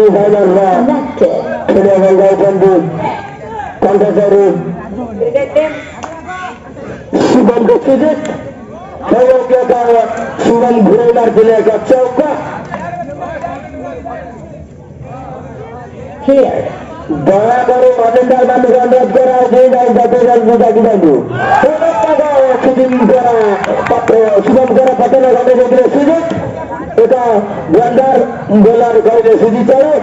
semi-final Kantheswori Shubham को सुजित शुभम घुरे मार दिले का चौका दया करो मजेदार बांधु का अनुरोध करा जे जाए जाते जल्दी जागी बांधु शुभम करा पतन करने के लिए सुजित एक गंदार बोलर करे सुजित चले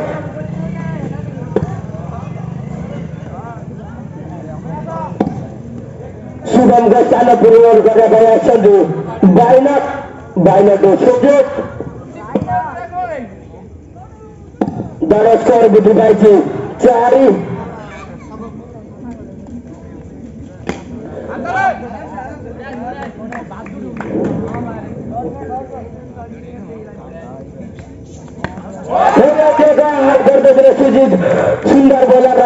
शुभम का चाल पूर्व करे गया संधु बाइना तो सुजित दरस कर बुद्धि पाइछे चारि सुजित सुंदर बोलर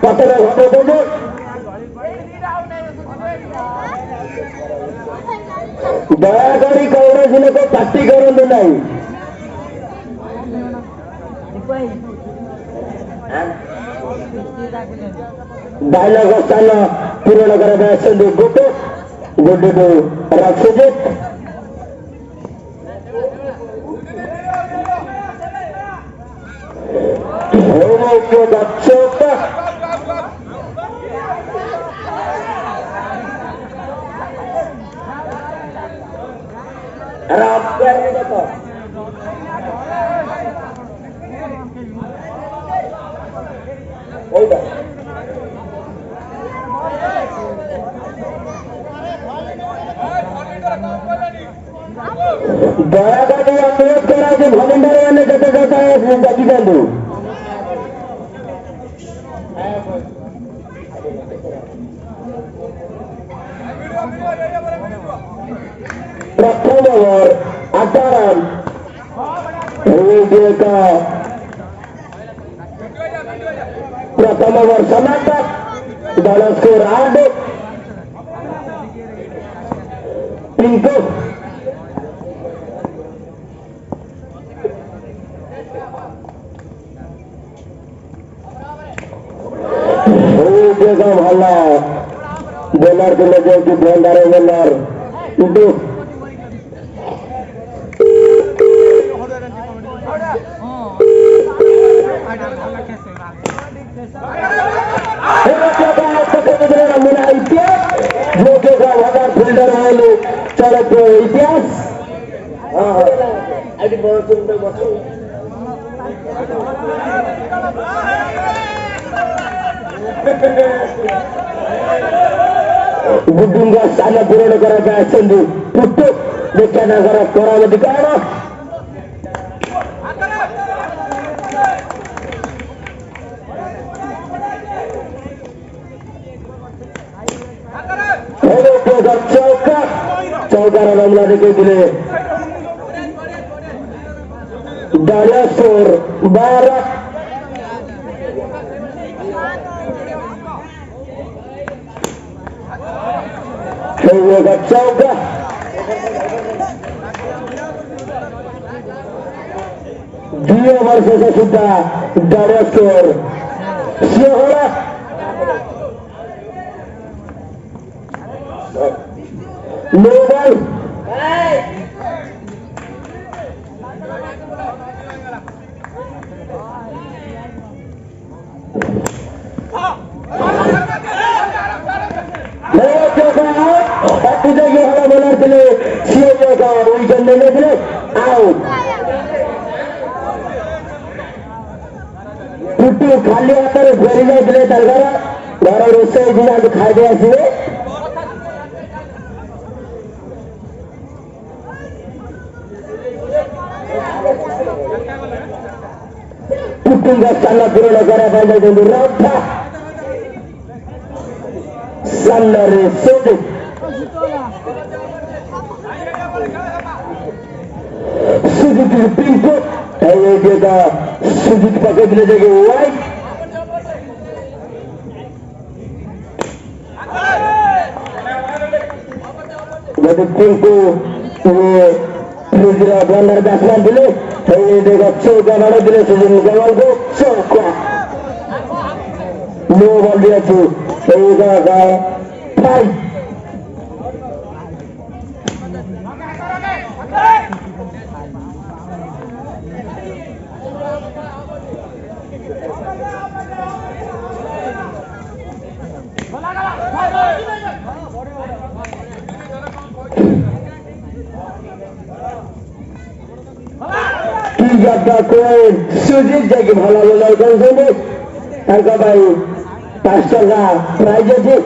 पतन घटे दयाकरी कौन को पार्टी करूँ नहीं डायलॉग स्थान पूरण कर गोटे गोटे को सुजित दयाकरी अनुरोध करा भलेंडर मैंने जते जाता है जागी जादू प्रथम ओवर 8 रन प्रथम ओवर समाप्त दल स्कोर 8 पिंकू भल बोलर दिले जो कि भंडारे बोलर किंतु फिल्डर चलत इतिहास बुद्धुंगा स्थान पूरण करके पुट्टु देखा नगर परामति कारण चौका चौकार मामला देखे दिले डाला स्कोर 12 चौका 2 ओवर से सुद्धा डाला स्कोर 16 नो बॉल बोलर दिले विकेट लेने दिले आउट पुट्टू खाली हाथ में फेरी जाते घर रोषेई जिला खाई आसवे पुट्टू स्थान पूरण करने रथा सामने सुजित सुजित पिंकू सुजित पकड़ ले जाएगी वाइट पिंकू ब्याट्समैन दिले Hey, they got so good at this. So no one there to. Hey, the fight. Sujit যাকে ভালো বলে তার ভাই 5 টাকা প্রাইজ আছে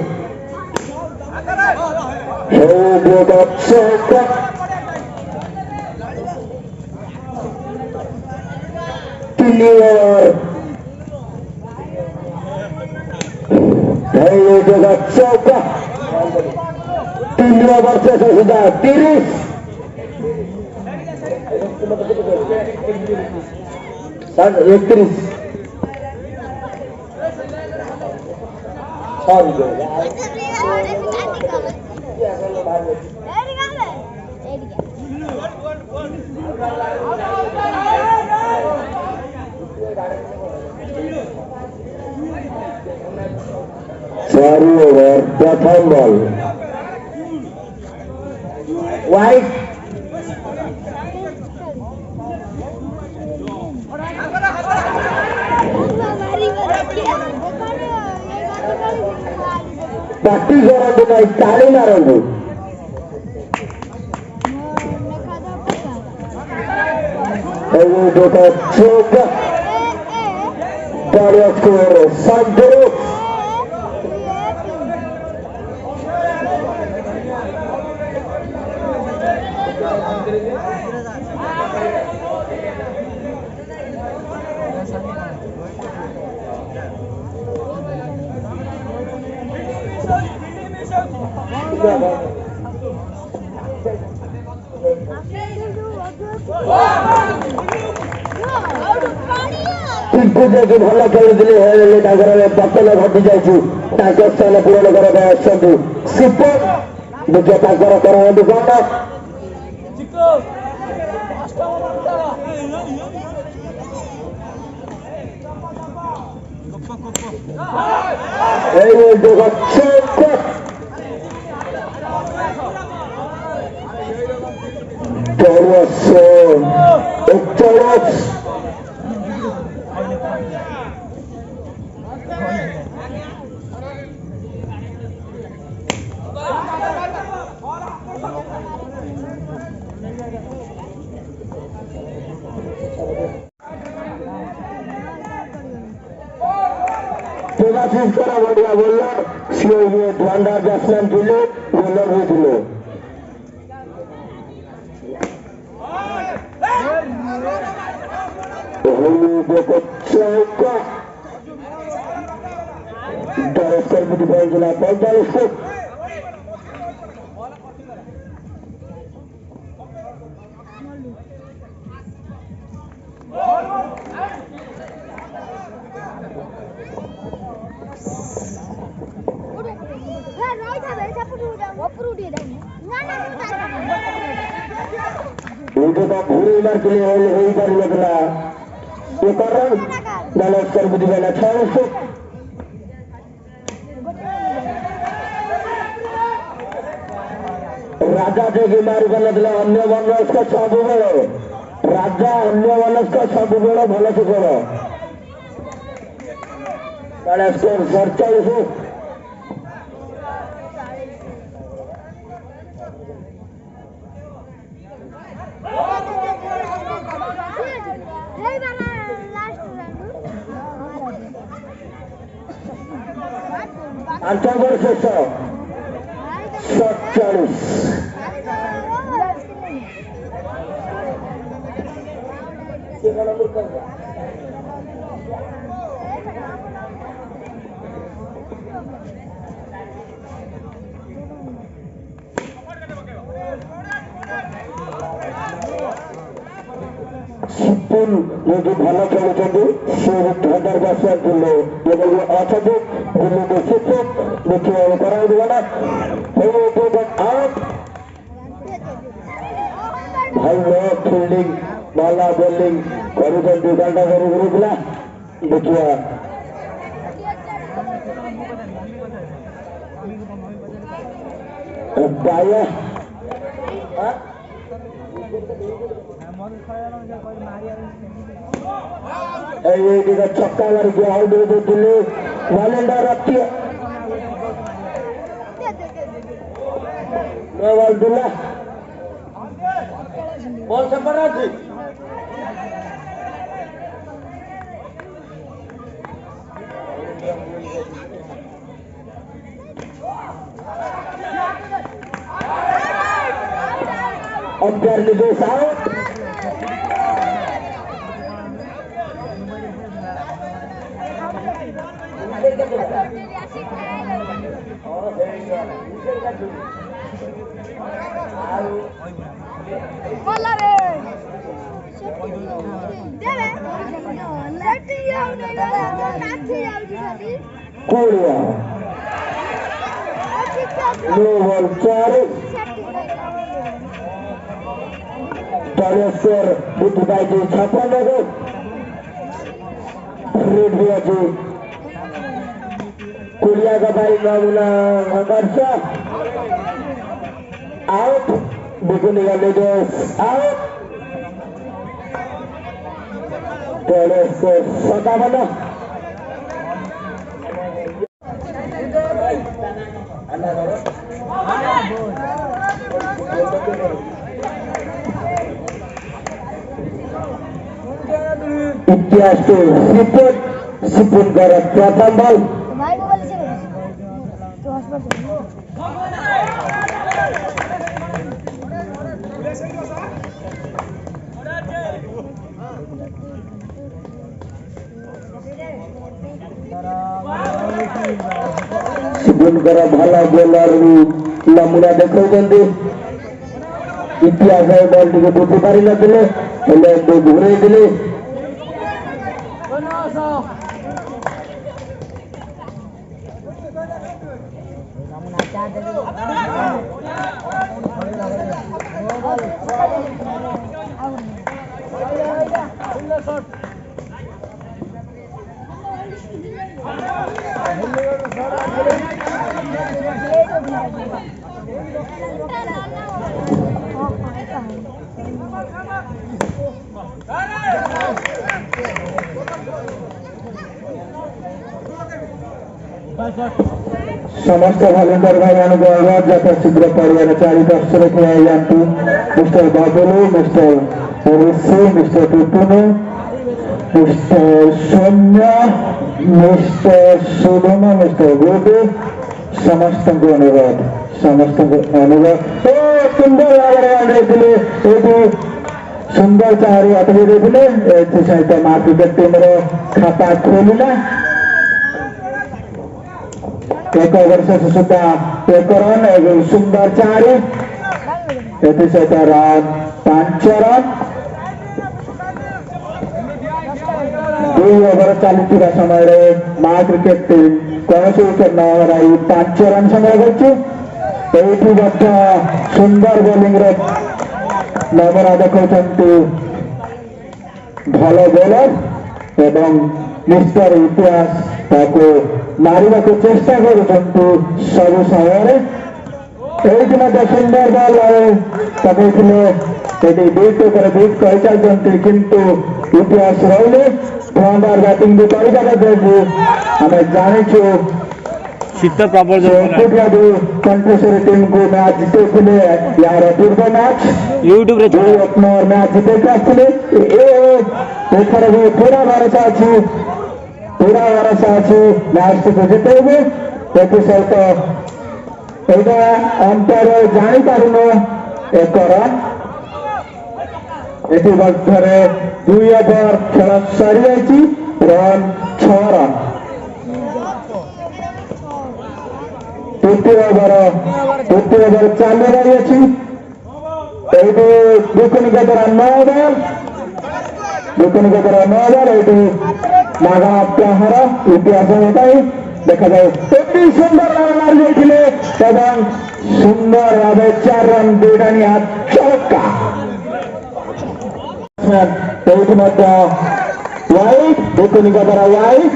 চৌকা 3 ওভার শেষ হয়েছে 30 31 4 ওভার প্রথম বল wide Batti Gorandu by Talin Arandu. Heavy Dota Choka. Body of score. Sandro. Tipu ଭଲ ଖେଳୁଥିଲେ ହେଲେ ତାଙ୍କର ପତନ ଘଟି ଯାଇଛି ତାଙ୍କ ସ୍ଥାନ ପୂରଣ କରିବା ପାଇଁ ଆସନ୍ତୁ ସୁପର ଦେଖିବା ତାଙ୍କର କରାନ୍ତୁ କଣ बढ़िया बोलर ड्वांडा बैट्समैन थे बोलर भी थे चौका 45 फुट भूरी मार के लिए यही कर लगना ये कर रहा कर बुद्धि बना 6 फुट राजा जो मार बना अन्य मनस का सब बेड़ राजा अन्य मनस का सब बेड़ भल से कर स्कोर 47 अंतर से 47 जो भल खेलुंट से 1000 बैट्समैन अच्छा देखिए भाई फील्डिंग भला बोलिंग करुछन्ति घण्टाघरि ग्रुपला देखिया बाया एका छक्का मारिक आउट होइदिले वालेन्डर रखी बॉल दिला बॉल सफर अछि अंपायर निर्देश आउट कोलिया नो बॉल 4 कालेश्वर बुद्धबाटी 56 को रेड भी अच्छी कोलिया का भाई मामला हमारा आउट देखो निकालने दो आउट कालेश्वर 57 इतिहास के सिपुन कर प्रथम बॉल सिपुन कर भला बोलर नमूना देखते इतिहास बॉल टी बुझी पारि नथिले घूरे दिले समस्त वॉलंटियर भाई अनुरोध जाता शीघ्र परिवार चारिपार्श्वर ठिया जातु मिस्टर बाबुलु मिस्टर ऋषि मिस्टर टुटुनु मिस्टर सौम्य मिस्टर सुधम मिस्टर गोपी समस्त अनुरोध सुंदर भाव सुंदर चारि अटकी देते सहित माँ क्रिकेट टीम खाता खोलिला एक ओवर से सुधा एक रन एवं सुंदर 4 सहित रन 5 रन 2 ओवर चलती समय माँ क्रिकेट टीम कौन से विकेट न हराई 5 रन संग्रह कर सुंदर बोलिंग नमूना देखते भल बोलर एवं मिस्टर इतिहास ताको मारिबा को चेष्टा करुछन्तु सब समय सुंदर बॉल पकड़े यदि बीट पर बीट कही चलते किंतु इतिहास रही भयंकर बैटिंग भी आम जाचु शीत प्रबल कंठेश्वरी टीम को मैच जीते यार पूर्व मैच यूट्यूब जो ओपनर मैच जीते आसते एथर भी पूरा भरोसा अच्छी मैच को जितेबे सहित यहाँ अंपायर जापारुन एक रन ये मध्य 2 ओवर खेल सरी रन 6 रन तृतीय ओवर चालू रही अच्छी विकुनिका द्वारा 9 ओवर ये नागा प्रहार इतिहास बताई देखा जाए सुंदर रन मारी सुंदर भाव 4 रन 2 चौका ଏଇଠି ମଧ୍ୟ ୱାଇଡ୍ ବିକୁନିଙ୍କ ଦ୍ୱାରା ୱାଇଡ୍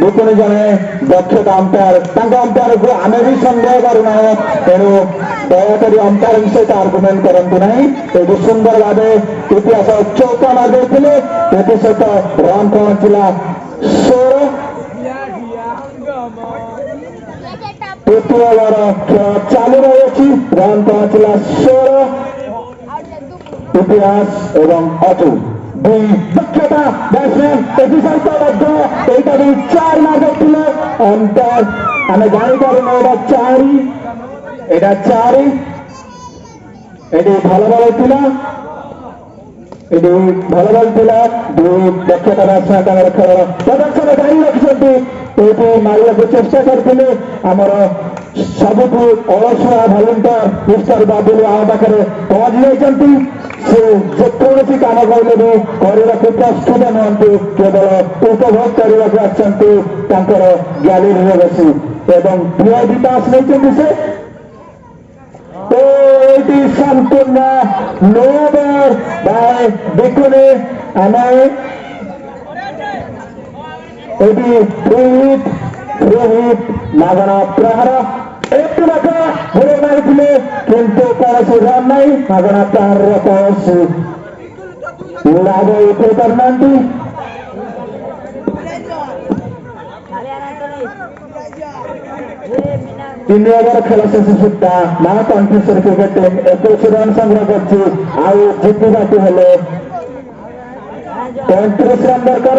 ବିକୁନି ଜଣେ ଦକ୍ଷତା ଅମ୍ପାୟାର ତାଙ୍କ ଅମ୍ପାୟାରକୁ ଆମେ ବି ସନ୍ଦେହ କରୁନାହୁଁ ତେଣୁ ଦୟାକରି ଅମ୍ପାୟାରଙ୍କ ସହିତ ଆର୍ଗୁମେଣ୍ଟ କରନ୍ତୁ ନାହିଁ ଏଠି ସୁନ୍ଦର ଭାବେ ଇତିହାସ ଚୌକା ମାରି ଦେଇଥିଲେ ଏଥିସହିତ ରନ୍ ପହଞ୍ଚିଲା 16 ତୃତୀୟ ଓଭର ଖେଳ ଚାଲୁ ରହିଅଛି ରନ୍ ପହଞ୍ଚିଲା 16 ଇତିହାସ ଏବଂ ଅଜୁ ଦୁଇ ଦକ୍ଷତା ବ୍ୟାଟ୍ସମ୍ୟାନ୍ ଏଥିସହିତ ମଧ୍ୟ ଏଇଟା ବି 4 ମାରି ଦେଇଥିଲେ ଅମ୍ପାୟାର ଆମେ ଜାଣିପାରୁନୁ ଏଇଟା 4 ଏଠି ଭଲ ବଲ୍ ଥିଲା ଦୁଇ ଦକ୍ଷତା ବ୍ୟାଟ୍ସମ୍ୟାନ୍ ତାଙ୍କର ଖେଳର ପ୍ରଦର୍ଶନ ଜାରି ରଖିଛନ୍ତି ଏଇଠି ମାରିବାକୁ ଚେଷ୍ଟା କରିଥିଲେ ଆମର ସବୁଠୁ ଅଳସୁଆ ଭଲ୍ୟୁଣ୍ଟର ମିଷ୍ଟର ବାବୁଲୁ ଆମ ପାଖରେ ପହଞ୍ଚି ଯାଇଛନ୍ତି ସେ ଯେକୌଣସି କାମ କହିଲେ ବି କରିବାକୁ ପ୍ରସ୍ତୁତ ନୁହନ୍ତି କେବଳ ଉପଭୋଗ କରିବାକୁ ଆସିଛନ୍ତି ତାଙ୍କର ଗ୍ୟାଲେରୀରେ ବସି ଏବଂ VIP ପାସ୍ ନେଇଛନ୍ତି ସେ ଏଇଠି ସମ୍ପୂର୍ଣ୍ଣ नो बॉल बाय बिकुनी ଆମେ ଏଠି ଫ୍ରି ହିଟ୍ ମାଗଣା ପ୍ରହାର ଏଠି ମଧ୍ୟ ଘୁରେ ମାରିଥିଲେ କିନ୍ତୁ କୌଣସି ରନ୍ ନାହିଁ ମାଗଣା ପ୍ରହାରର କୌଣସି ଲାଭ ଉଠାଇ ପାରୁନାହାନ୍ତି ତିନି ଓଭର ଖେଳ ଶେଷ ସୁଦ୍ଧା ମା କଣ୍ଠେଶ୍ୱରୀ କ୍ରିକେଟ ଟିମ୍ 21 ରନ୍ ସଂଗ୍ରହ କରିଛି ଆଉ ଜିତିବାକୁ ହେଲେ 35 ରନ୍ ଦରକାର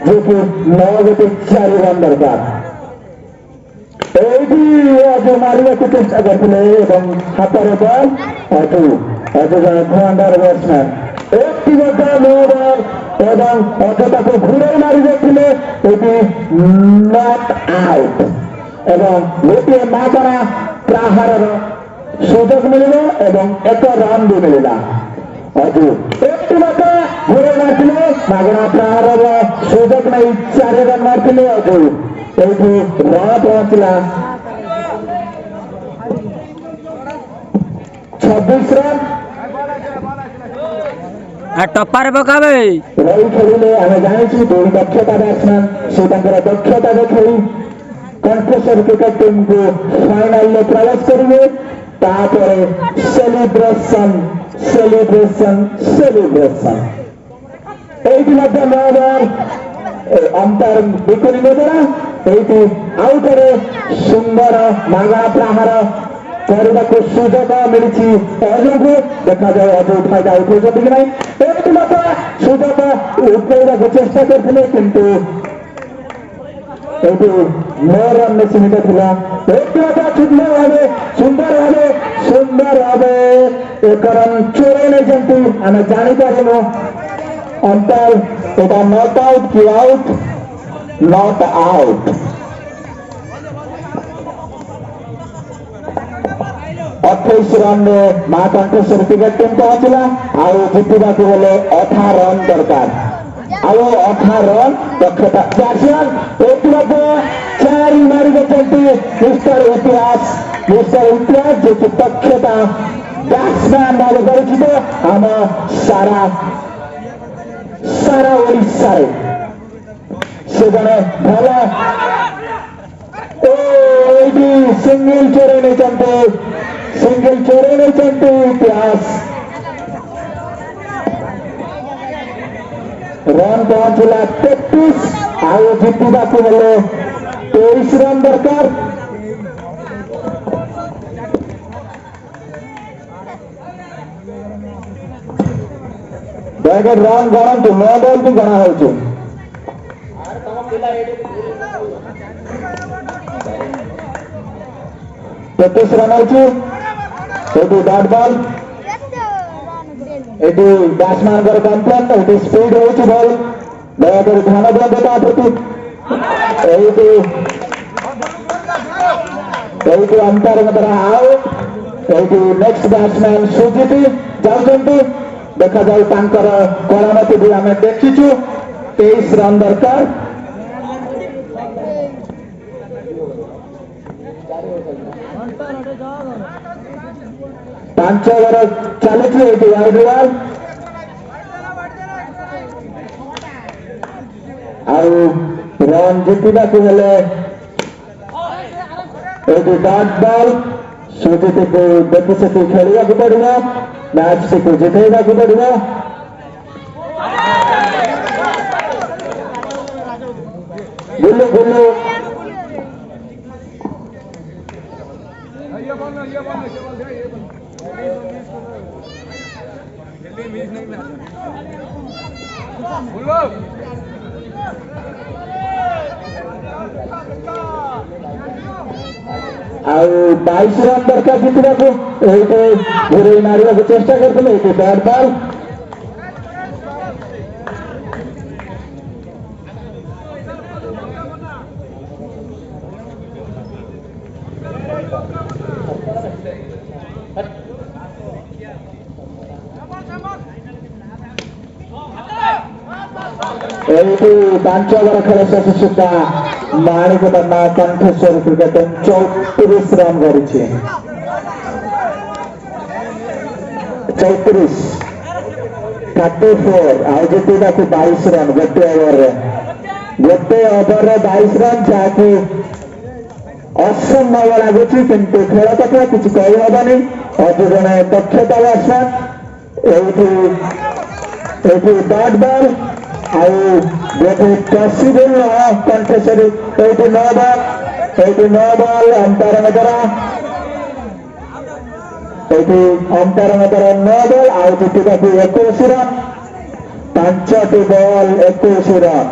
ଯିଏକି 9-4 ରନ୍ ଦରକାର ଏଇଠି ଅଜୁ ମାରିବାକୁ ଚେଷ୍ଟା କରିଥିଲେ ଏବଂ ହାତରେ ବଲ୍ ଅଜୁ ଜଣେ ଧୁଆଁଦାର ବ୍ୟାଟ୍ସମ୍ୟାନ୍ ଏଠି ମଧ୍ୟ 9 ବଲ୍ ଏବଂ ଅଜୁ ତାକୁ ଘୁରେଇ ମାରି ଦେଇଥିଲେ ଏଠି ନଟ୍ ଆଉଟ୍ ଏବଂ ଗୋଟିଏ ମାଗଣା ପ୍ରହାରର ସୁଯୋଗ ମିଳିବ ଏବଂ 1 ରନ୍ ବି ମିଳିଲା ଅଜୁ ଏଠି ମଧ୍ୟ ଘୁରେଇ ମାରିଥିଲେ ମାଗଣା ପ୍ରହାରର ସୁଯୋଗ ନେଇ 4 ରନ୍ ମାରିଥିଲେ ଅଜୁ ଏଇଠି ରନ୍ ପହଞ୍ଚିଲା 26 ରନ୍ ଟପାରେ ପକାବେ ରହି ଖେଳିଲେ ଆମେ ଜାଣିଛୁ ଦୁଇ ଦକ୍ଷତା ବ୍ୟାଟ୍ସମ୍ୟାନ୍ ସେ ତାଙ୍କର ଦକ୍ଷତା ଦେଖାଇ କଣ୍ଠେଶ୍ୱରୀ କ୍ରିକେଟ ଟିମ୍କୁ ଫାଇନାଲରେ ପ୍ରବେଶ କରିବେ ତାପରେ ସେଲିବ୍ରେସନ ଏଇଠି ମଧ୍ୟ 9 ବଲ୍ ଅମ୍ପାୟାର ବିକୁନିଙ୍କ ଦ୍ୱାରା ଏଇଠି ଆଉ ଥରେ ସୁନ୍ଦର ମାଗଣା ପ୍ରହାର କରିବାକୁ ସୁଯୋଗ ମିଳିଛି ଅଜୁଙ୍କୁ ଦେଖାଯାଉ ଅଜୁ ଫାଇଦା ଉଠାଉଛନ୍ତି କି ନାହିଁ ଏଇଠି ମଧ୍ୟ ସୁଯୋଗ ଉଠାଇବାକୁ ଚେଷ୍ଟା କରିଥିଲେ କିନ୍ତୁ ଏଇଠି 9 ରନ୍ ସୀମିତ ଥିଲା ଏଇଠି ମଧ୍ୟ ସୁନ୍ଦର ଭାବେ 1 ରନ୍ ଚୋରେଇ ନେଇଛନ୍ତି ଆମେ ଜାଣିପାରିଲୁ ଅମ୍ପାୟାର ଏଇଟା ନଟ୍ ଆଉଟ୍ କି ଆଉଟ୍ ନଟ୍ ଆଉଟ୍ 28 ରନ୍ରେ ମା କଣ୍ଠେଶ୍ୱରୀ କ୍ରିକେଟ ଟିମ୍ ପହଞ୍ଚିଲା ଆଉ ଜିତିବାକୁ ହେଲେ 18 ରନ୍ ଦରକାର ଆଉ 18 ରନ୍ ଦକ୍ଷତା ବ୍ୟାଟ୍ସମ୍ୟାନ୍ ଏଠି ମଧ୍ୟ 4 ମାରି ଦେଇଛନ୍ତି ମିଷ୍ଟର ଇତିହାସ ଯିଏକି ଦକ୍ଷତା ବ୍ୟାଟ୍ସମ୍ୟାନ୍ ଭାବେ ପରିଚିତ ଆମ ସାରା ଓଡ଼ିଶାରେ ସେ ଜଣେ ଭଲ ଏଇଠି ସିଙ୍ଗଲ ଚୋରେଇ ନେଇଛନ୍ତି ଇତିହାସ रन पहुंचला 33 ଆଉ ଜିତିବାକୁ ହେଲେ 23 ରନ୍ ଦରକାର ଦୟାକରି ରନ୍ ଗଣନ୍ତୁ 9 ବଲ୍ ବି ଗଣା ହେଉଛି 33 ରନ୍ ହେଉଛି ଏଠି ଡଟ୍ ବଲ୍ ଏଠି ବ୍ୟାଟ୍ସମ୍ୟାନଙ୍କର କମ୍ପ୍ଲେନ୍ ଏଠି ସ୍ପିଡ୍ ହେଉଛି ବଲ୍ ଦୟାକରି ଧ୍ୟାନ ଦିଅନ୍ତୁ ତା ପ୍ରତି ଏଇଠି ଅମ୍ପାୟାରଙ୍କ ଦ୍ୱାରା ଆଉଟ୍ ଏଇଠି ନେକ୍ସଟ ବ୍ୟାଟ୍ସମ୍ୟାନ୍ ସୁଜିତ ଯାଉଛନ୍ତି ଦେଖାଯାଉ ତାଙ୍କର କରାମତି ବି ଆମେ ଦେଖିଛୁ 23 ରନ୍ ଦରକାର ପାଞ୍ଚ ଓଭର ଚାଲିଛି ଏଇଠି ୱାଇଡ୍ ବଲ୍ ଆଉ ରନ୍ ଜିତିବାକୁ ହେଲେ ଏଇଠି ଡଟ୍ ବଲ୍ ସୁଜିତକୁ ଦେଖି ସେଠି ଖେଳିବାକୁ ପଡିବ ମ୍ୟାଚଟିକୁ ଜିତେଇବାକୁ ପଡିବ ବୁଲୁ ବୁଲୁ ଆଉ 22 ରନ୍ ଦରକାର ଜିତିବାକୁ ଏଇଠି ଘୁରେଇ ମାରିବାକୁ ଚେଷ୍ଟା କରୁଥିଲେ ଏଇଠି ବ୍ୟାଟ୍ ବଲ୍ ଏଇଠି 5 ଓଭର ଖେଳ ଶେଷ ସୁଦ୍ଧା ମାଣିକପଦା କଣ୍ଠେଶ୍ୱରୀ କ୍ରିକେଟ 34 ରନ୍ କରିଛି 34 34 ଆଉ ଜିତିବାକୁ 22 ରନ୍ ଗୋଟେ ଓଭରରେ 22 ରନ୍ ଯାହାକି ଅସମ୍ଭବ ଲାଗୁଛି କିନ୍ତୁ ଖେଳ କଥା କିଛି କହିହବନି ଅତି ଜଣେ ଦକ୍ଷତା ବ୍ୟାଟ୍ସମ୍ୟାନ୍ ଏଇଠି ଡଟ୍ ବଲ୍ ଆଉ ଯଦି ପସିବଲ କଣ୍ଠେଶ୍ୱରୀ ଏଇଠି 9 ବଲ୍ ଅମ୍ପାୟରଙ୍କ ଦ୍ୱାରା ଏଇଠି ଅମ୍ପାୟରଙ୍କ ଦ୍ୱାରା 9 ବଲ୍ ଆଉ ଜିତିବାକୁ 21 ରନ୍ 5ଟି ବଲ୍ 21 ରନ୍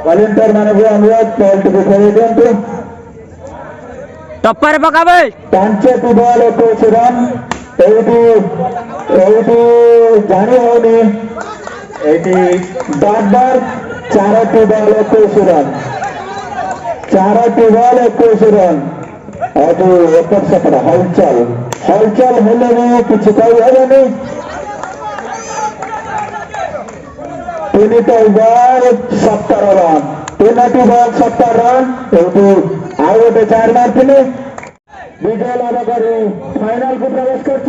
ଭଲେଣ୍ଟିୟର ମାନଙ୍କୁ ଅନୁରୋଧ ବଲ୍ଟିକୁ ଖେଳେଇ ଦିଅନ୍ତୁ ଟପ୍ପାରେ ପକାବେ 5ଟି ବଲ୍ 21 ରନ୍ ଏଇଠି ଜାଣି ହଉନି ଏଇଠି ଡଟ୍ ବଲ୍ 4ଟି ବଲ୍ 21 ରନ୍ 4ଟି ବଲ୍ 21 ରନ୍ ଏଇଠି ଏପଟ ସେପଟ ହଲଚଲ ହେଲେ ବି କିଛି କହିହେବନି 3ଟି ବଲ୍ 17 ରନ୍ 3ଟି ବଲ୍ 17 ରନ୍ ଏଇଠି ଆଉ ଗୋଟେ 4 ମାରିଥିଲେ विजय लाभ कर फाइनल को प्रवेश कर